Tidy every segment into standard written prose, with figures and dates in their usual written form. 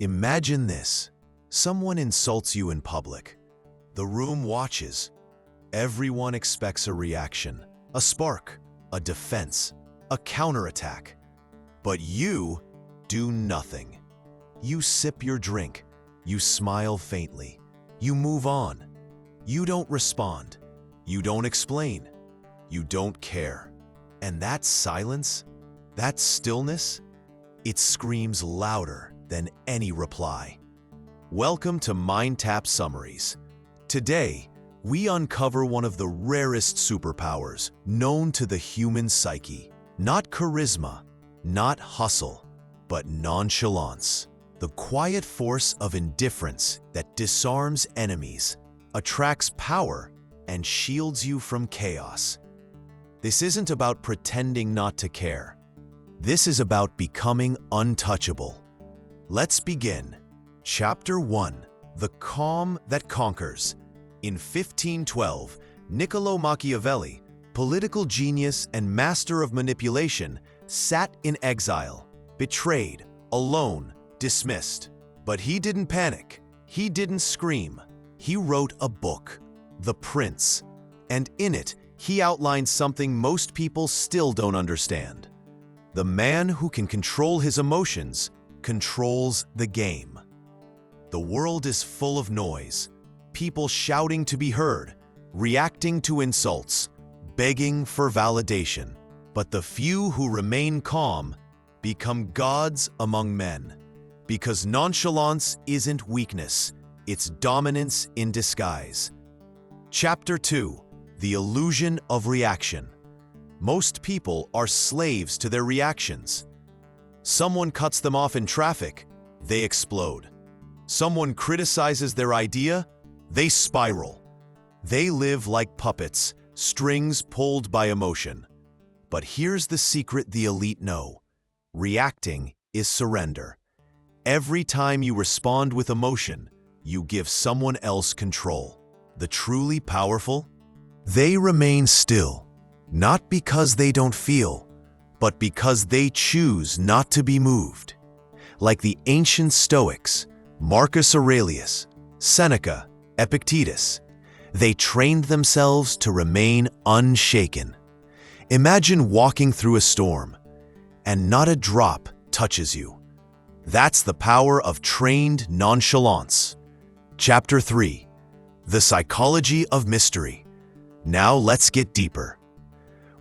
Imagine this. Someone insults you in public. The room watches. Everyone expects a reaction, a spark, a defense, a counterattack. But you do nothing. You sip your drink. You smile faintly. You move on. You don't respond. You don't explain. You don't care. And that silence, that stillness, it screams louder than any reply. Welcome to MindTap Summaries. Today, we uncover one of the rarest superpowers known to the human psyche. Not charisma, not hustle, but nonchalance. The quiet force of indifference that disarms enemies, attracts power, and shields you from chaos. This isn't about pretending not to care. This is about becoming untouchable. Let's begin. Chapter 1. The Calm That Conquers. In 1512, Niccolo Machiavelli, political genius and master of manipulation, sat in exile, betrayed, alone, dismissed. But he didn't panic. He didn't scream. He wrote a book, The Prince, and in it, he outlined something most people still don't understand. The man who can control his emotions controls the game. The world is full of noise, people shouting to be heard, reacting to insults, begging for validation. But the few who remain calm become gods among men. Because nonchalance isn't weakness, it's dominance in disguise. Chapter 2. The Illusion of Reaction. Most people are slaves to their reactions. Someone cuts them off in traffic, they explode. Someone criticizes their idea, they spiral. They live like puppets, strings pulled by emotion. But here's the secret the elite know. Reacting is surrender. Every time you respond with emotion, you give someone else control. The truly powerful? They remain still, not because they don't feel, but because they choose not to be moved. Like the ancient Stoics, Marcus Aurelius, Seneca, Epictetus, they trained themselves to remain unshaken. Imagine walking through a storm, and not a drop touches you. That's the power of trained nonchalance. Chapter 3. The Psychology of Mystery. Now let's get deeper.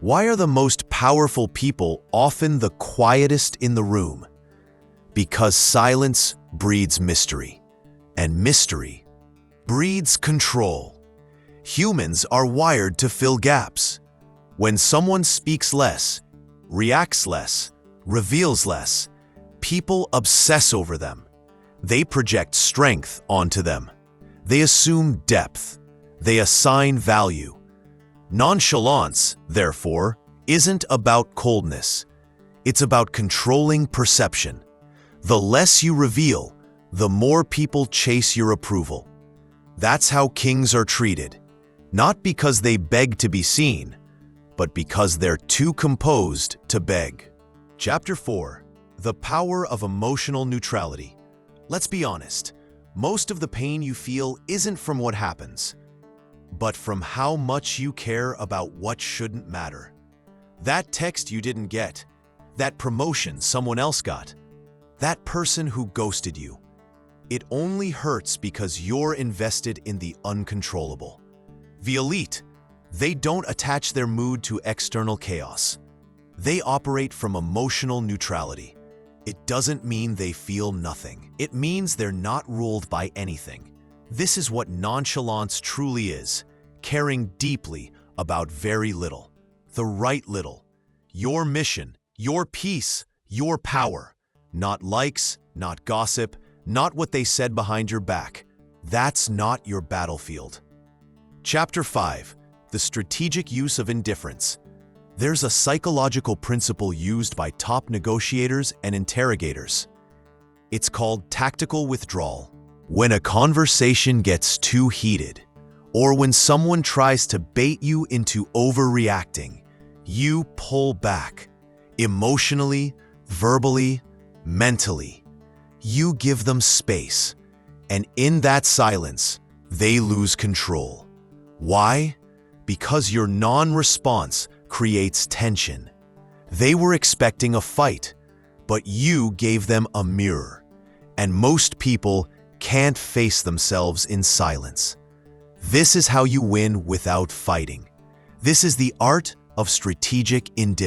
Why are the most powerful people often the quietest in the room? Because silence breeds mystery, and mystery breeds control. Humans are wired to fill gaps. When someone speaks less, reacts less, reveals less, people obsess over them. They project strength onto them. They assume depth. They assign value. Nonchalance, therefore, isn't about coldness. It's about controlling perception. The less you reveal, the more people chase your approval. That's how kings are treated, not because they beg to be seen, but because they're too composed to beg. Chapter 4. The Power of Emotional Neutrality. Let's be honest, most of the pain you feel isn't from what happens, but from how much you care about what shouldn't matter. That text you didn't get, that promotion someone else got, that person who ghosted you. It only hurts because you're invested in the uncontrollable. The elite, they don't attach their mood to external chaos. They operate from emotional neutrality. It doesn't mean they feel nothing. It means they're not ruled by anything. This is what nonchalance truly is, caring deeply about very little, the right little. Your mission, your peace, your power. Not likes, not gossip, not what they said behind your back. That's not your battlefield. Chapter 5. The Strategic Use of Indifference. There's a psychological principle used by top negotiators and interrogators. It's called tactical withdrawal. When a conversation gets too heated, or when someone tries to bait you into overreacting, you pull back, emotionally, verbally, mentally. You give them space, and in that silence, they lose control. Why? Because your non-response creates tension. They were expecting a fight, but you gave them a mirror. And most people can't face themselves in silence. This is how you win without fighting. This is the art of strategic indifference.